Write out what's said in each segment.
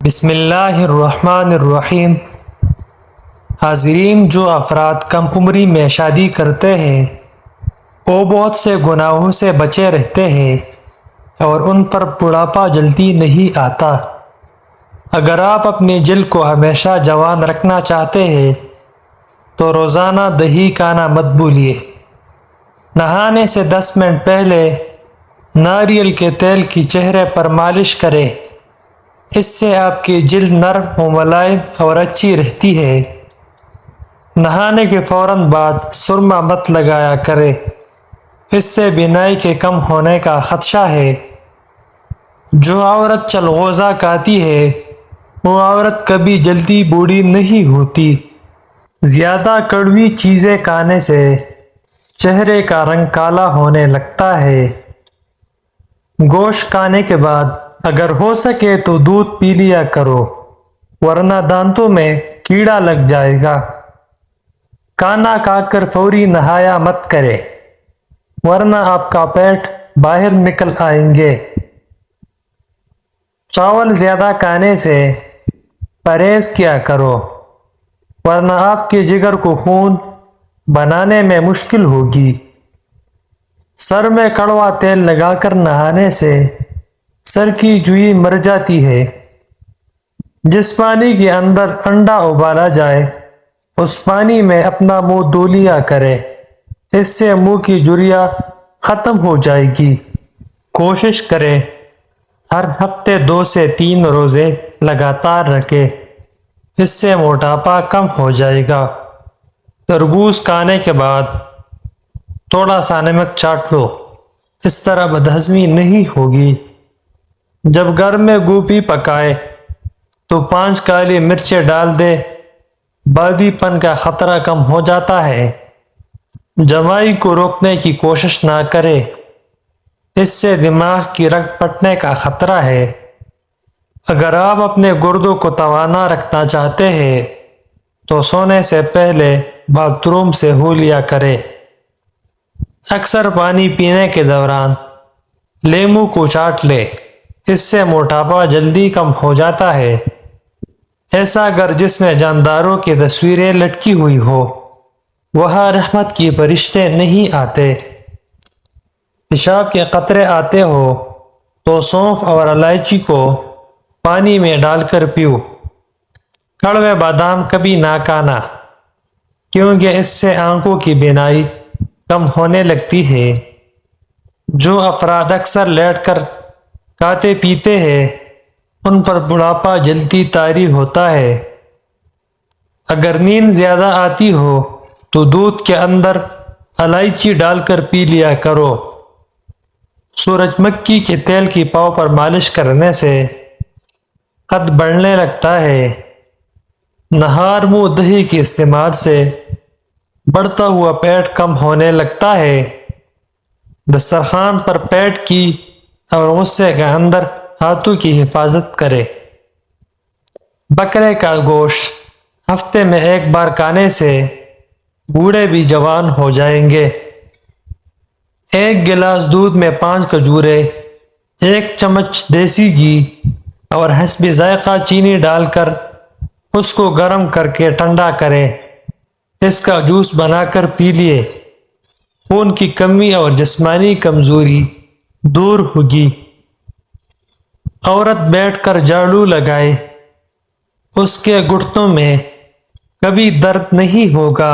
بسم اللہ الرحمن الرحیم۔ حاضرین، جو افراد کم عمری میں شادی کرتے ہیں وہ بہت سے گناہوں سے بچے رہتے ہیں اور ان پر بڑھاپا جلدی نہیں آتا۔ اگر آپ اپنے جلد کو ہمیشہ جوان رکھنا چاہتے ہیں تو روزانہ دہی کھانا مت بھولیے۔ نہانے سے 10 منٹ پہلے ناریل کے تیل کی چہرے پر مالش کریں۔ اس سے آپ کی جلد نرم و ملائم اور اچھی رہتی ہے۔ نہانے کے فوراً بعد سرما مت لگایا کریں، اس سے بینائی کے کم ہونے کا خدشہ ہے۔ جو عورت چلغوزہ کھاتی ہے وہ عورت کبھی جلدی بوڑھی نہیں ہوتی۔ زیادہ کڑوی چیزیں کھانے سے چہرے کا رنگ کالا ہونے لگتا ہے۔ گوشت کھانے کے بعد اگر ہو سکے تو دودھ پی لیا کرو، ورنہ دانتوں میں کیڑا لگ جائے گا۔ کھانا کھا کر فوری نہایا مت کرے، ورنہ آپ کا پیٹ باہر نکل آئیں گے۔ چاول زیادہ کھانے سے پرہیز کیا کرو، ورنہ آپ کے جگر کو خون بنانے میں مشکل ہوگی۔ سر میں کڑوا تیل لگا کر نہانے سے سر کی جوئی مر جاتی ہے۔ جس پانی کے اندر انڈا ابالا جائے اس پانی میں اپنا منہ دھو لیا کرے، اس سے منہ کی جھریاں ختم ہو جائے گی۔ کوشش کریں ہر ہفتے 2 سے 3 روزے لگاتار رکھیں، اس سے موٹاپا کم ہو جائے گا۔ تربوز کھانے کے بعد تھوڑا سا نمک چاٹ لو، اس طرح بدہضمی نہیں ہوگی۔ جب گھر میں گوبھی پکائے تو 5 کالی مرچیں ڈال دے، بادی پن کا خطرہ کم ہو جاتا ہے۔ جوائی کو روکنے کی کوشش نہ کرے، اس سے دماغ کی رگ پھٹنے کا خطرہ ہے۔ اگر آپ اپنے گردوں کو توانا رکھنا چاہتے ہیں تو سونے سے پہلے باتھ روم سے ہو لیا کرے۔ اکثر پانی پینے کے دوران لیموں کو چاٹ لے، اس سے موٹاپا جلدی کم ہو جاتا ہے۔ ایسا گھر جس میں جانداروں کی تصویریں لٹکی ہوئی ہو وہاں رحمت کے فرشتے نہیں آتے۔ پیشاب کے قطرے آتے ہو تو سونف اور الائچی کو پانی میں ڈال کر پیو۔ کڑوے بادام کبھی نہ کھانا، کیونکہ اس سے آنکھوں کی بینائی کم ہونے لگتی ہے۔ جو افراد اکثر لیٹ کر کھاتے پیتے ہیں ان پر بڑھاپا جلدی طاری ہوتا ہے۔ اگر نیند زیادہ آتی ہو تو دودھ کے اندر الائچی ڈال کر پی لیا کرو۔ سورج مکھی کے تیل کی پاؤں پر مالش کرنے سے قد بڑھنے لگتا ہے۔ نہار منہ دہی کے استعمال سے بڑھتا ہوا پیٹ کم ہونے لگتا ہے۔ دسترخوان پر پیٹ کی اور غصے کے اندر ہاتھوں کی حفاظت کرے۔ بکرے کا گوشت ہفتے میں 1 بار کھانے سے بوڑھے بھی جوان ہو جائیں گے۔ 1 گلاس دودھ میں 5 کھجوریں، 1 چمچ دیسی گھی اور حسب ذائقہ چینی ڈال کر اس کو گرم کر کے ٹھنڈا کریں۔ اس کا جوس بنا کر پی لیے، خون کی کمی اور جسمانی کمزوری دور ہوگی۔ عورت بیٹھ کر جھاڑو لگائے، اس کے گھٹنوں میں کبھی درد نہیں ہوگا۔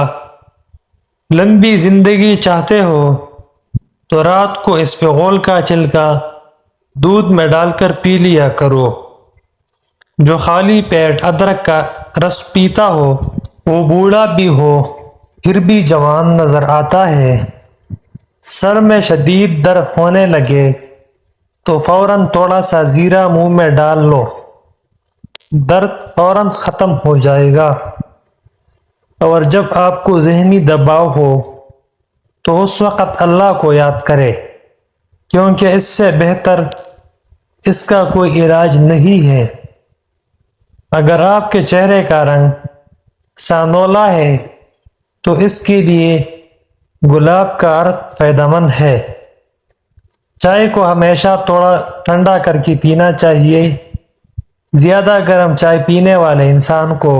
لمبی زندگی چاہتے ہو تو رات کو اسپغول کا چھلکا دودھ میں ڈال کر پی لیا کرو۔ جو خالی پیٹ ادرک کا رس پیتا ہو وہ بوڑھا بھی ہو پھر بھی جوان نظر آتا ہے۔ سر میں شدید درد ہونے لگے تو فوراً تھوڑا سا زیرہ منہ میں ڈال لو، درد فوراً ختم ہو جائے گا۔ اور جب آپ کو ذہنی دباؤ ہو تو اس وقت اللہ کو یاد کرے، کیونکہ اس سے بہتر اس کا کوئی علاج نہیں ہے۔ اگر آپ کے چہرے کا رنگ سانولا ہے تو اس کے لیے گلاب کا عرق فائدہ مند ہے۔ چائے کو ہمیشہ تھوڑا ٹھنڈا کر کے پینا چاہیے، زیادہ گرم چائے پینے والے انسان کو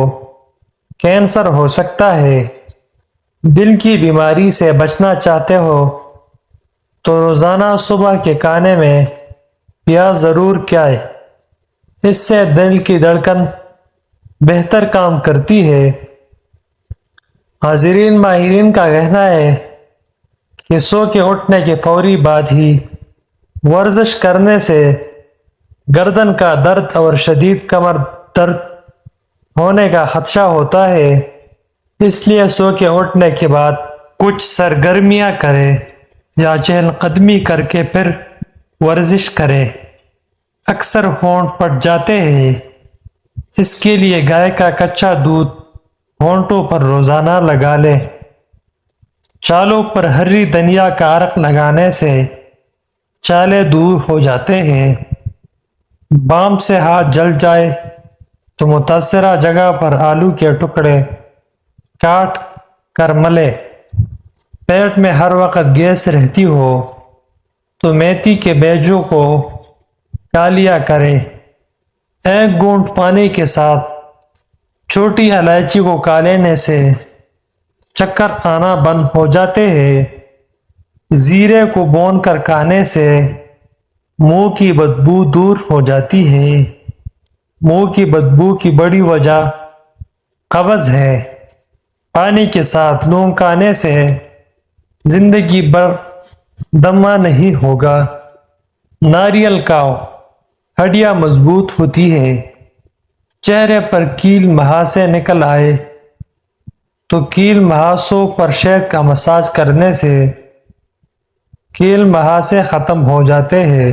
کینسر ہو سکتا ہے۔ دل کی بیماری سے بچنا چاہتے ہو تو روزانہ صبح کے کھانے میں پیاز ضرور کھائیں۔ اس سے دل کی دھڑکن بہتر کام کرتی ہے۔ حاضرین، ماہرین کا کہنا ہے کہ سو کے اٹھنے کے فوری بعد ہی ورزش کرنے سے گردن کا درد اور شدید کمر درد ہونے کا خدشہ ہوتا ہے۔ اس لیے سو کے اٹھنے کے بعد کچھ سرگرمیاں کریں یا چہل قدمی کر کے پھر ورزش کریں۔ اکثر ہونٹ پھٹ جاتے ہیں، اس کے لیے گائے کا کچا دودھ ہونٹوں پر روزانہ لگا لیں۔ چالوں پر ہری دھنیا کا عرق لگانے سے چالے دور ہو جاتے ہیں۔ بام سے ہاتھ جل جائے تو متاثرہ جگہ پر آلو کے ٹکڑے کاٹ کر ملیں۔ پیٹ میں ہر وقت گیس رہتی ہو تو میتھی کے بیجوں کو کالیا کریں۔ ایک گھونٹ پانی کے ساتھ چھوٹی الائچی کو کالینے سے چکر آنا بند ہو جاتے ہیں۔ زیرے کو بھون کر کھانے سے منہ کی بدبو دور ہو جاتی ہے۔ منہ کی بدبو کی بڑی وجہ قبض ہے۔ پانی کے ساتھ لونگ کھانے سے زندگی بھر دمہ نہیں ہوگا۔ ناریل کھاؤ، ہڈیاں مضبوط ہوتی ہے۔ چہرے پر کیل مہاسے نکل آئے تو کیل مہاسوں پر شہد کا مساج کرنے سے کیل مہاسے ختم ہو جاتے ہیں۔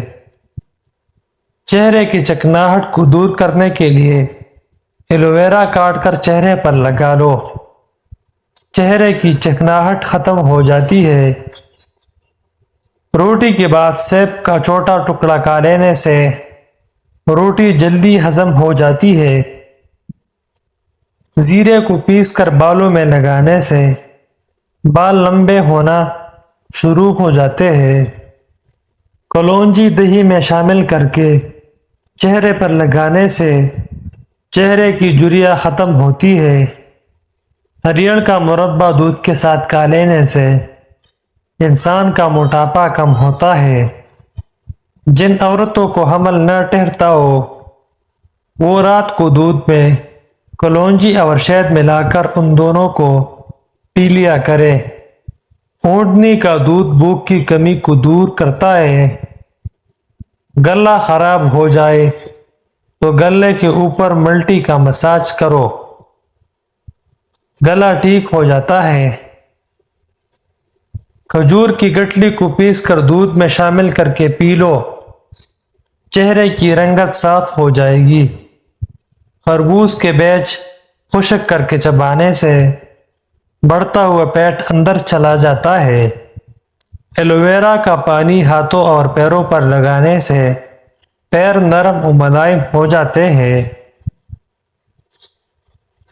چہرے کی چکناہٹ کو دور کرنے کے لیے ایلو ویرا کاٹ کر چہرے پر لگا لو، چہرے کی چکناہٹ ختم ہو جاتی ہے۔ روٹی کے بعد سیب کا چھوٹا ٹکڑا کھا لینے سے روٹی جلدی ہضم ہو جاتی ہے۔ زیرے کو پیس کر بالوں میں لگانے سے بال لمبے ہونا شروع ہو جاتے ہیں۔ کلونجی دہی میں شامل کر کے چہرے پر لگانے سے چہرے کی جھریاں ختم ہوتی ہے۔ ناریل کا مربع دودھ کے ساتھ کھا لینے سے انسان کا موٹاپا کم ہوتا ہے۔ جن عورتوں کو حمل نہ ٹھہرتا ہو وہ رات کو دودھ میں کلونجی اور شہد ملا کر ان دونوں کو پی لیا کرے۔ اونٹنی کا دودھ بھوک کی کمی کو دور کرتا ہے۔ گلا خراب ہو جائے تو گلے کے اوپر ملٹی کا مساج کرو، گلا ٹھیک ہو جاتا ہے۔ کھجور کی گٹلی کو پیس کر دودھ میں شامل کر کے پی لو، چہرے کی رنگت صاف ہو جائے گی۔ خربوز کے بیج خشک کر کے چبانے سے بڑھتا ہوا پیٹ اندر چلا جاتا ہے۔ ایلو ویرا کا پانی ہاتھوں اور پیروں پر لگانے سے پیر نرم و ملائم ہو جاتے ہیں۔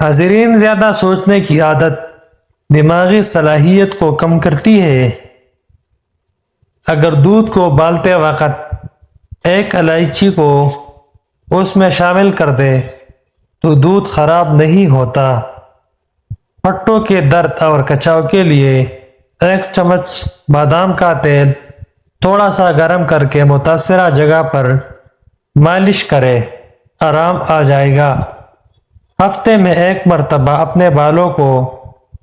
حاضرین، زیادہ سوچنے کی عادت دماغی صلاحیت کو کم کرتی ہے۔ اگر دودھ کو ابالتے وقت ایک الائچی کو اس میں شامل کر دے تو دودھ خراب نہیں ہوتا۔ پٹھوں کے درد اور کچاؤ کے لیے 1 چمچ بادام کا تیل تھوڑا سا گرم کر کے متاثرہ جگہ پر مالش کرے، آرام آ جائے گا۔ ہفتے میں 1 مرتبہ اپنے بالوں کو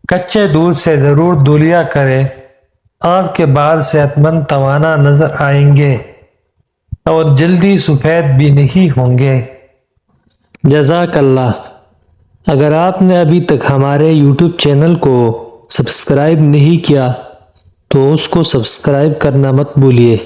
کچے دودھ سے ضرور دھو لیا کرے، آپ کے بال صحت مند توانا نظر آئیں گے اور جلدی سفید بھی نہیں ہوں گے۔ جزاک اللہ۔ اگر آپ نے ابھی تک ہمارے یوٹیوب چینل کو سبسکرائب نہیں کیا تو اس کو سبسکرائب کرنا مت بھولیے۔